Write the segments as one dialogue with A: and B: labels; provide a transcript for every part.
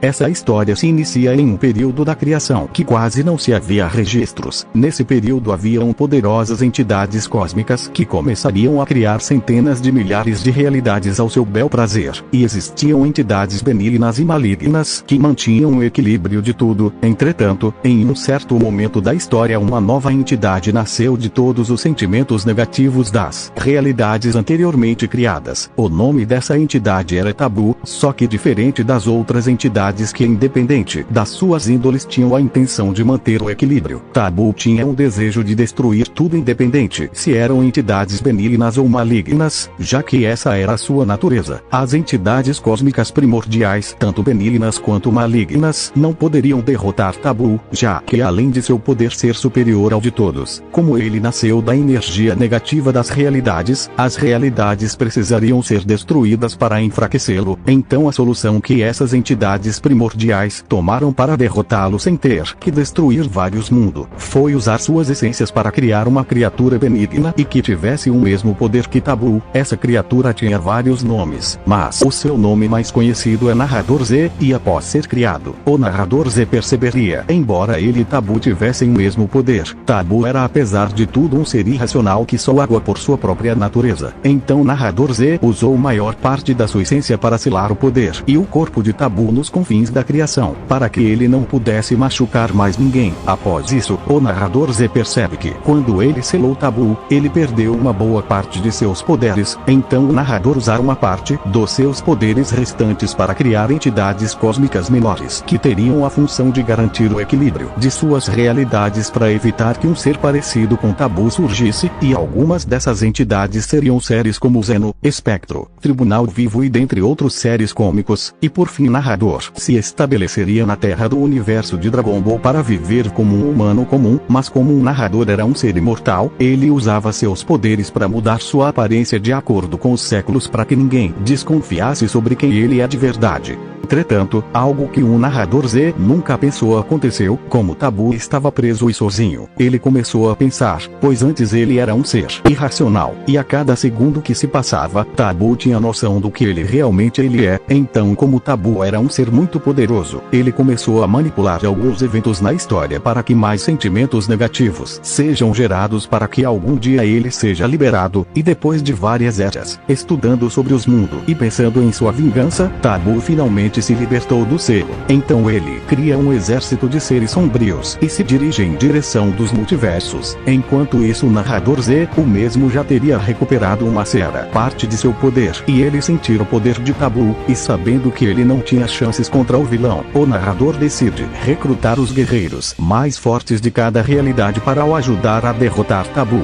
A: Essa história se inicia em um período da criação que quase não se havia registros. Nesse período haviam poderosas entidades cósmicas que começariam a criar centenas de milhares de realidades ao seu bel prazer. E existiam entidades benignas e malignas que mantinham o equilíbrio de tudo. Entretanto, em um certo momento da história uma nova entidade nasceu de todos os sentimentos negativos das realidades anteriormente criadas. O nome dessa entidade era Tabu, só que diferente das outras entidades que, independente das suas índoles, tinham a intenção de manter o equilíbrio. Tabu tinha um desejo de destruir tudo, independente se eram entidades benignas ou malignas, já que essa era a sua natureza. As entidades cósmicas primordiais, tanto benignas quanto malignas, não poderiam derrotar Tabu, já que além de seu poder ser superior ao de todos, como ele nasceu da energia negativa das realidades, as realidades precisariam ser destruídas para enfraquecê-lo. Então a solução que essas entidades primordiais tomaram para derrotá-lo sem ter que destruir vários mundos foi usar suas essências para criar uma criatura benigna e que tivesse o mesmo poder que Tabu. Essa criatura tinha vários nomes, mas o seu nome mais conhecido é Narrador Z, e após ser criado, o Narrador Z perceberia, embora ele e Tabu tivessem o mesmo poder, Tabu era apesar de tudo um ser irracional que só água por sua própria natureza. Então Narrador Z usou maior parte da sua essência para selar o poder e o corpo de Tabu nos confins da criação, para que ele não pudesse machucar mais ninguém. Após isso, o Narrador Z percebe que, quando ele selou Tabu, ele perdeu uma boa parte de seus poderes. Então o Narrador usar uma parte dos seus poderes restantes para criar entidades cósmicas menores, que teriam a função de garantir o equilíbrio de suas realidades para evitar que um ser parecido com Tabu surgisse, e algumas dessas entidades seriam seres como Zeno, Espectro, Tribunal Vivo e dentre outros seres cômicos, e por fim Narrador se estabeleceria na Terra do universo de Dragon Ball para viver como um humano comum, mas como um narrador era um ser imortal, ele usava seus poderes para mudar sua aparência de acordo com os séculos para que ninguém desconfiasse sobre quem ele é de verdade. Entretanto, algo que um Narrador Z nunca pensou aconteceu. Como Tabu estava preso e sozinho, ele começou a pensar, pois antes ele era um ser irracional, e a cada segundo que se passava, Tabu tinha noção do que ele realmente é. Então, como Tabu era um ser muito poderoso, ele começou a manipular alguns eventos na história para que mais sentimentos negativos sejam gerados para que algum dia ele seja liberado, e depois de várias eras, estudando sobre os mundos e pensando em sua vingança, Tabu finalmente se libertou do selo. Então ele cria um exército de seres sombrios e se dirige em direção dos multiversos. Enquanto isso o Narrador Z, o mesmo já teria recuperado uma certa parte de seu poder, e ele sentir o poder de Tabu, e sabendo que ele não tinha chances contra o vilão, o Narrador decide recrutar os guerreiros mais fortes de cada realidade para o ajudar a derrotar Tabu.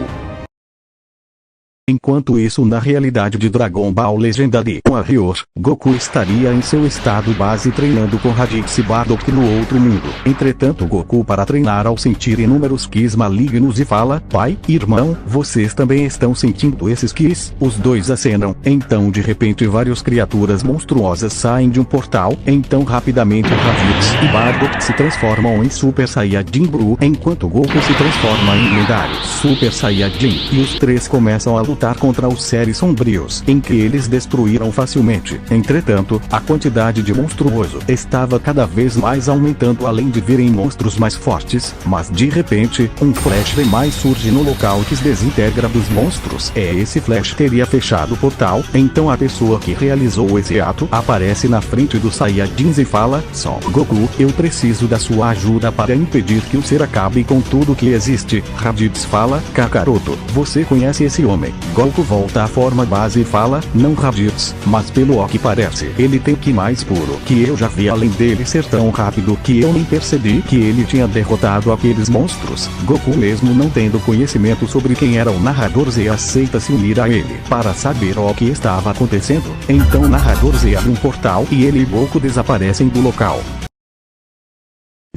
A: Enquanto isso, na realidade de Dragon Ball Legendary Warrior, Goku estaria em seu estado base treinando com Raditz e Bardock no outro mundo. Entretanto, Goku, para treinar, ao sentir inúmeros Kis malignos, e fala: pai, irmão, vocês também estão sentindo esses Kis? Os dois acenam. Então de repente várias criaturas monstruosas saem de um portal. Então rapidamente Raditz e Bardock se transformam em Super Saiyajin Blue, enquanto Goku se transforma em lendário Super Saiyajin, e os três começam a lutar contra os seres sombrios, em que eles destruíram facilmente. Entretanto, a quantidade de monstruoso estava cada vez mais aumentando, além de virem monstros mais fortes, mas de repente, um flash demais surge no local que se desintegra dos monstros. Esse flash teria fechado o portal. Então a pessoa que realizou esse ato aparece na frente dos Saiyajins e fala: Son Goku, eu preciso da sua ajuda para impedir que o ser acabe com tudo que existe. Raditz fala: Kakaroto, você conhece esse homem? Goku volta à forma base e fala: não Raditz, mas pelo que parece, ele tem Ki mais puro que eu já vi, além dele ser tão rápido que eu nem percebi que ele tinha derrotado aqueles monstros. Goku, mesmo não tendo conhecimento sobre quem era o Narrador Z, aceita se unir a ele para saber o que estava acontecendo. Então o Narrador Z abre um portal e ele e Goku desaparecem do local.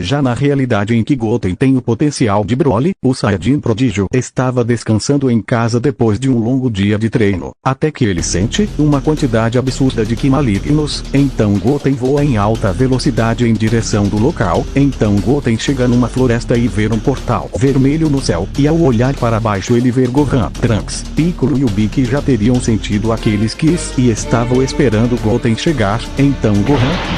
A: Já na realidade em que Goten tem o potencial de Broly, o Saiyajin prodígio estava descansando em casa depois de um longo dia de treino, até que ele sente uma quantidade absurda de Ki malignos. Então Goten voa em alta velocidade em direção do local. Então Goten chega numa floresta e vê um portal vermelho no céu, e ao olhar para baixo ele vê Gohan, Trunks, Piccolo e Ubi, que já teriam sentido aqueles Kis e estavam esperando Goten chegar. Então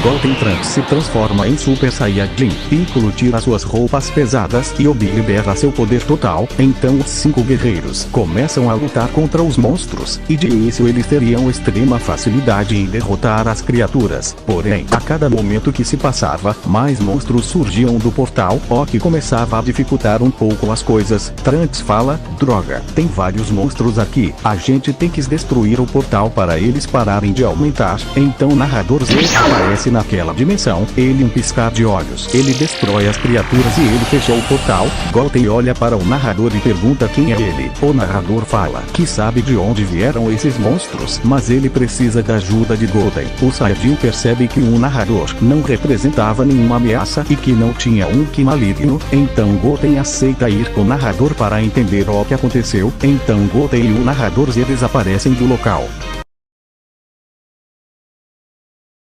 A: Goten Trunks se transforma em Super Saiyajin, Piccolo tira suas roupas pesadas e Ubi libera seu poder total. Então os 5 guerreiros começam a lutar contra os monstros, e de início eles teriam extrema facilidade em derrotar as criaturas. Porém, a cada momento que se passava, mais monstros surgiam do portal, o que começava a dificultar um pouco as coisas. Trunks fala: droga, tem vários monstros aqui, a gente tem que destruir o portal para eles pararem de aumentar. Então o narrador Z aparece naquela dimensão, ele um piscar de olhos, ele destrói as criaturas e ele fechou o portal. Goten olha para o narrador e pergunta quem é ele. O narrador fala que sabe de onde vieram esses monstros, mas ele precisa da ajuda de Goten. O Saiyajin percebe que o narrador não representava nenhuma ameaça e que não tinha um Ki maligno. Então Goten aceita ir com o narrador para entender o que aconteceu. Então Goten e o narrador Z desaparecem do local.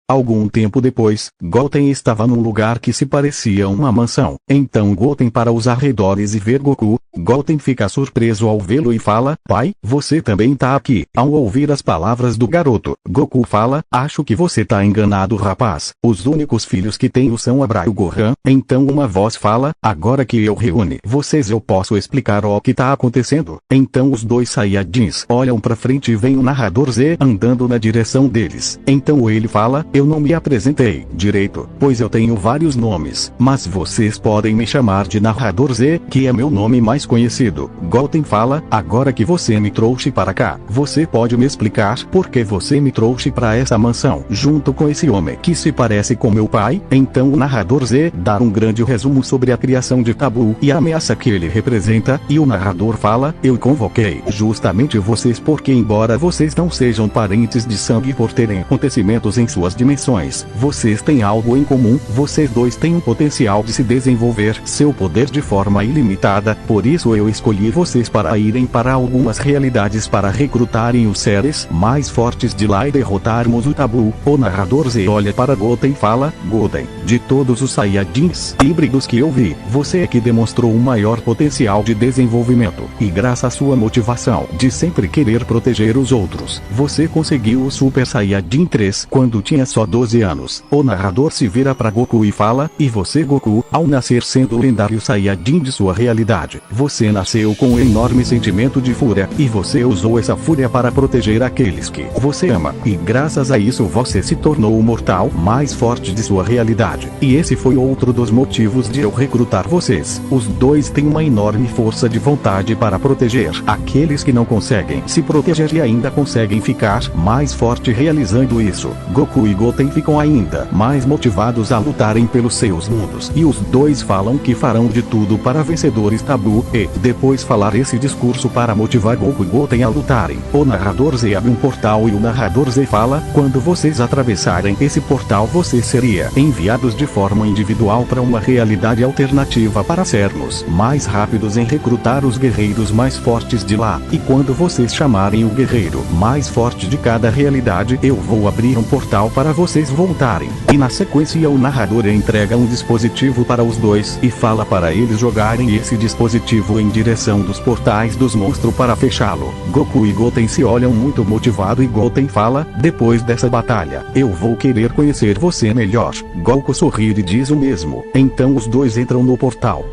A: Algum tempo depois, Goten estava num lugar que se parecia uma mansão. Então Goten para os arredores e ver Goku. Goten fica surpreso ao vê-lo e fala: pai, você também tá aqui. Ao ouvir as palavras do garoto, Goku fala: acho que você tá enganado, rapaz. Os únicos filhos que tenho são a Bra e o Gohan. Então uma voz fala: agora que eu reúne vocês eu posso explicar o que tá acontecendo. Então os dois Saiyajins olham pra frente e vem o narrador Z andando na direção deles. Então ele fala: eu não me apresentei direito, pois eu tenho vários nomes, mas vocês podem me chamar de narrador Z, que é meu nome mais conhecido. Goten fala: agora que você me trouxe para cá, você pode me explicar por que você me trouxe para essa mansão, junto com esse homem que se parece com meu pai? Então o narrador Z dá um grande resumo sobre a criação de Tabu e a ameaça que ele representa, e o narrador fala: eu convoquei justamente vocês porque embora vocês não sejam parentes de sangue por terem acontecimentos em suas dimensões, vocês têm algo em comum, vocês dois têm um potencial de se desenvolver seu poder de forma ilimitada, por isso eu escolhi vocês para irem para algumas realidades para recrutarem os seres mais fortes de lá e derrotarmos o Tabu. O narrador Z olha para Goten e fala: Goten, de todos os Saiyajins híbridos que eu vi, você é que demonstrou o maior potencial de desenvolvimento, e graças à sua motivação de sempre querer proteger os outros, você conseguiu o Super Saiyajin 3 quando tinha só 12 anos. O narrador se vira para Goku e fala: e você, Goku, ao nascer sendo o lendário Saiyajin de sua realidade, você nasceu com um enorme sentimento de fúria, e você usou essa fúria para proteger aqueles que você ama, e graças a isso você se tornou o mortal mais forte de sua realidade. E esse foi outro dos motivos de eu recrutar vocês. Os dois têm uma enorme força de vontade para proteger aqueles que não conseguem se proteger e ainda conseguem ficar mais forte realizando isso. Goku e Goten ficam ainda mais motivados a lutarem pelos seus mundos, e os dois falam que farão de tudo para vencedores Tabu, e depois falar esse discurso para motivar Goku e Goten a lutarem. O narrador Z abre um portal e o narrador Z fala: quando vocês atravessarem esse portal vocês seriam enviados de forma individual para uma realidade alternativa para sermos mais rápidos em recrutar os guerreiros mais fortes de lá, e quando vocês chamarem o guerreiro mais forte de cada realidade eu vou abrir um portal para vocês voltarem. E na sequência o narrador entrega um dispositivo para os dois e fala para eles jogarem esse dispositivo em direção dos portais dos monstros para fechá-lo. Goku e Goten se olham muito motivado e Goten fala: depois dessa batalha, eu vou querer conhecer você melhor. Goku sorri e diz o mesmo. Então os dois entram no portal.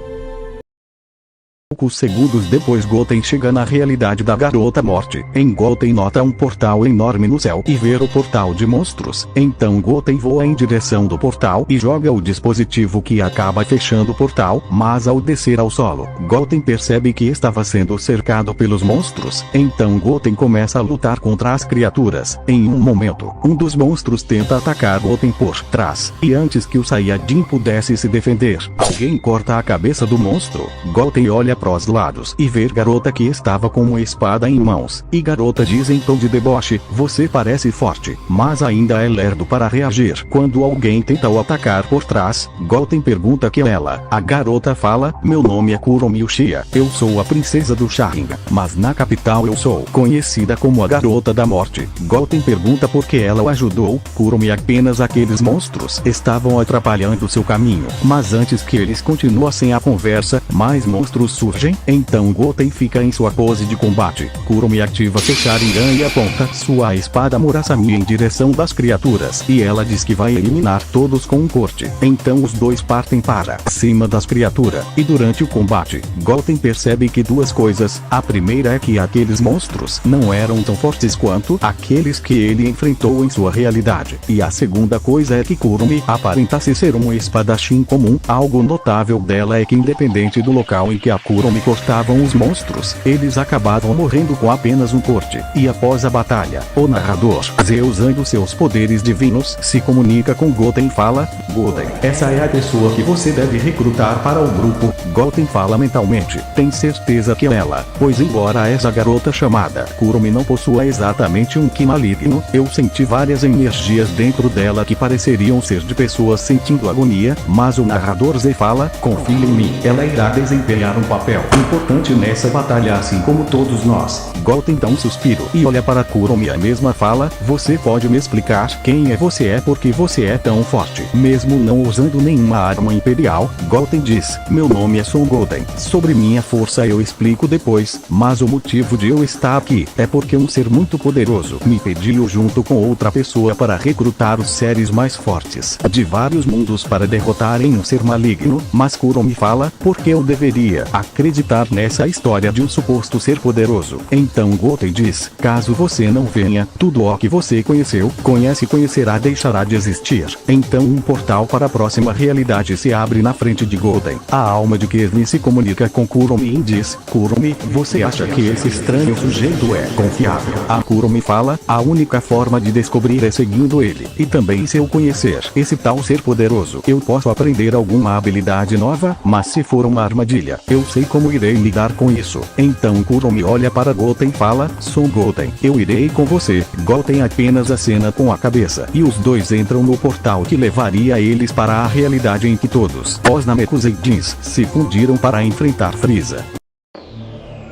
A: Poucos segundos depois Goten chega na realidade da Garota Morte. Goten nota um portal enorme no céu e vê o portal de monstros. Então Goten voa em direção do portal e joga o dispositivo que acaba fechando o portal, mas ao descer ao solo, Goten percebe que estava sendo cercado pelos monstros. Então Goten começa a lutar contra as criaturas. Em um momento, um dos monstros tenta atacar Goten por trás, e antes que o Saiyajin pudesse se defender, alguém corta a cabeça do monstro. Goten olha olha pros lados e vê garota que estava com uma espada em mãos. E garota diz em tom de deboche: você parece forte, mas ainda é lerdo para reagir. Quando alguém tenta o atacar por trás, Goten pergunta que ela. A garota fala: meu nome é Kuromi Uchiha, eu sou a princesa do Sharingan, mas na capital eu sou conhecida como a garota da morte. Goten pergunta por que ela o ajudou. Kuromi: apenas aqueles monstros estavam atrapalhando seu caminho, mas antes que eles continuassem a conversa, mais monstros surgem. Então Goten fica em sua pose de combate. Kuromi ativa seu Sharingan e aponta sua espada Murasame em direção das criaturas, e ela diz que vai eliminar todos com um corte. Então os dois partem para cima das criaturas, e durante o combate, Goten percebe que duas coisas. A primeira é que aqueles monstros não eram tão fortes quanto aqueles que ele enfrentou em sua realidade, e a segunda coisa é que Kuromi aparenta-se ser um espadachim comum. Algo notável dela é que independente do local em que a Kuromi cortavam os monstros, eles acabavam morrendo com apenas um corte. E após a batalha, o narrador, Z, usando seus poderes divinos, se comunica com Goten e fala: Goten, essa é a pessoa que você deve recrutar para o grupo. Goten fala mentalmente: tem certeza que é ela, pois embora essa garota chamada Kuromi não possua exatamente um ki maligno, eu senti várias energias dentro dela que pareceriam ser de pessoas sentindo agonia. Mas o narrador Z fala: confie em mim, ela irá desempenhar um papel importante nessa batalha assim como todos nós. Goten dá um suspiro e olha para Kuromi. A mesma fala: você pode me explicar quem é você? É porque você é tão forte, mesmo não usando nenhuma arma imperial? Goten diz: meu nome é Son Goten. Sobre minha força eu explico depois, mas o motivo de eu estar aqui é porque um ser muito poderoso me pediu junto com outra pessoa para recrutar os seres mais fortes de vários mundos para derrotarem um ser maligno. Mas Kuromi fala: por que eu deveria acreditar nessa história de um suposto ser poderoso? Então Goten diz: caso você não venha, tudo o que você conhecerá deixará de existir. Então um portal para a próxima realidade se abre na frente de Goten. A alma de Kirby se comunica com Kuromi e diz: Kuromi, você acha que esse estranho sujeito é confiável? A Kuromi fala: a única forma de descobrir é seguindo ele. E também se eu conhecer esse tal ser poderoso, eu posso aprender alguma habilidade nova, mas se for uma armadilha, eu sei como irei lidar com isso. Então Kuromi olha para Goten e fala: Son Goten, eu irei com você. Goten apenas acena com a cabeça, e os dois entram no portal que levaria eles para a realidade em que todos os Namekuseidins se fundiram para enfrentar Frieza.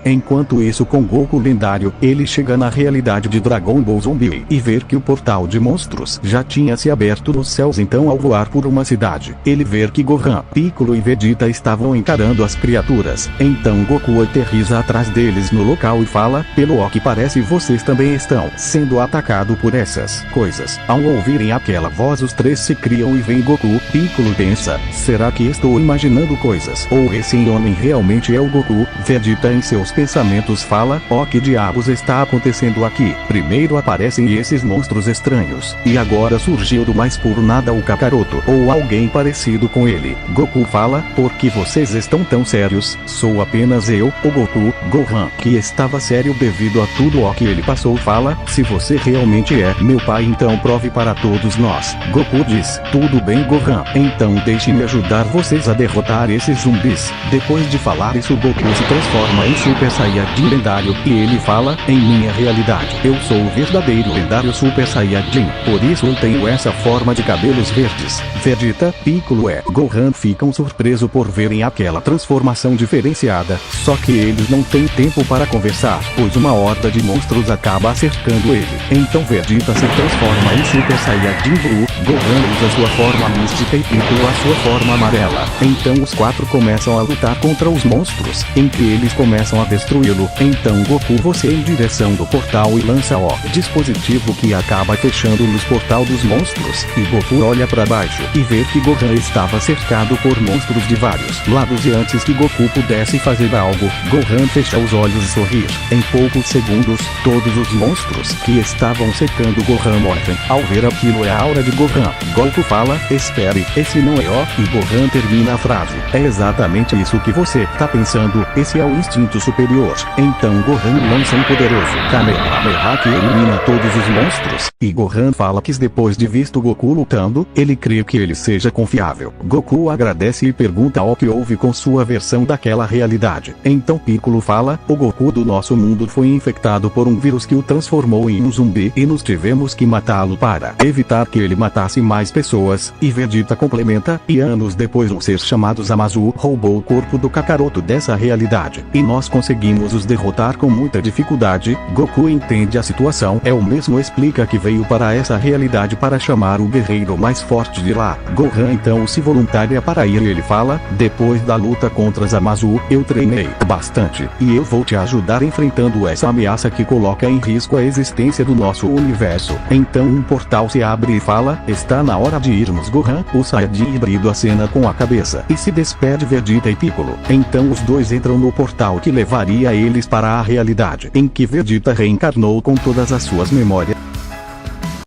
A: Enquanto isso, com Goku lendário, ele chega na realidade de Dragon Ball Zombie e vê que o portal de monstros já tinha se aberto nos céus. Então ao voar por uma cidade, ele vê que Gohan, Piccolo e Vegeta estavam encarando as criaturas. Então Goku aterriza atrás deles no local e fala: pelo que parece vocês também estão sendo atacados por essas coisas. Ao ouvirem aquela voz, os três se criam e veem Goku. Piccolo pensa: será que estou imaginando coisas? Ou esse homem realmente é o Goku? Vegeta em seus pensamentos fala: que diabos está acontecendo aqui? Primeiro aparecem esses monstros estranhos, e agora surgiu do mais puro nada o Kakaroto, ou alguém parecido com ele. Goku fala: por que vocês estão tão sérios? Sou apenas eu, o Goku. Gohan, que estava sério devido a tudo o que ele passou, fala: se você realmente é meu pai, então prove para todos nós. Goku diz: tudo bem, Gohan, então deixe-me ajudar vocês a derrotar esses zumbis. Depois de falar isso, Goku se transforma em Super Saiyajin lendário, e ele fala: em minha realidade, eu sou o verdadeiro lendário Super Saiyajin, por isso eu tenho essa forma de cabelos verdes. Vegeta, Piccolo e Gohan ficam surpresos por verem aquela transformação diferenciada, só que eles não têm tempo para conversar, pois uma horda de monstros acaba cercando ele. Então Vegeta se transforma em Super Saiyajin Blue, Gohan usa sua forma mística e Piccolo a sua forma amarela. Então os quatro começam a lutar contra os monstros, em que eles começam a destruí-lo. Então Goku você em direção do portal e lança o dispositivo que acaba fechando nos portal dos monstros, e Goku olha para baixo e vê que Gohan estava cercado por monstros de vários lados, e antes que Goku pudesse fazer algo, Gohan fecha os olhos e sorri. Em poucos segundos, todos os monstros que estavam cercando Gohan morrem. Ao ver aquilo, a aura de Gohan Gohan. Goku fala, espere, esse não é ó, e Gohan termina a frase. É exatamente isso que você tá pensando, esse é o instinto superior. Então Gohan lança um poderoso Kamehameha que elimina todos os monstros, e Gohan fala que depois de visto Goku lutando, ele crê que ele seja confiável. Goku agradece e pergunta o que houve com sua versão daquela realidade. Então Piccolo fala, o Goku do nosso mundo foi infectado por um vírus que o transformou em um zumbi e nos tivemos que matá-lo para evitar que ele matasse mais pessoas, e Vegeta complementa, e anos depois um ser chamado Zamasu roubou o corpo do Kakaroto dessa realidade, e nós conseguimos os derrotar com muita dificuldade. Goku entende a situação, é o mesmo explica que veio para essa realidade para chamar o guerreiro mais forte de lá. Gohan então se voluntaria para ir e ele fala, depois da luta contra Zamasu, eu treinei bastante, e eu vou te ajudar enfrentando essa ameaça que coloca em risco a existência do nosso universo. Então um portal se abre e fala, está na hora de irmos. Gohan, o Saiyajin híbrido acena com a cabeça e se despede Vegeta e Piccolo. Então os dois entram no portal que levaria eles para a realidade em que Vegeta reencarnou com todas as suas memórias.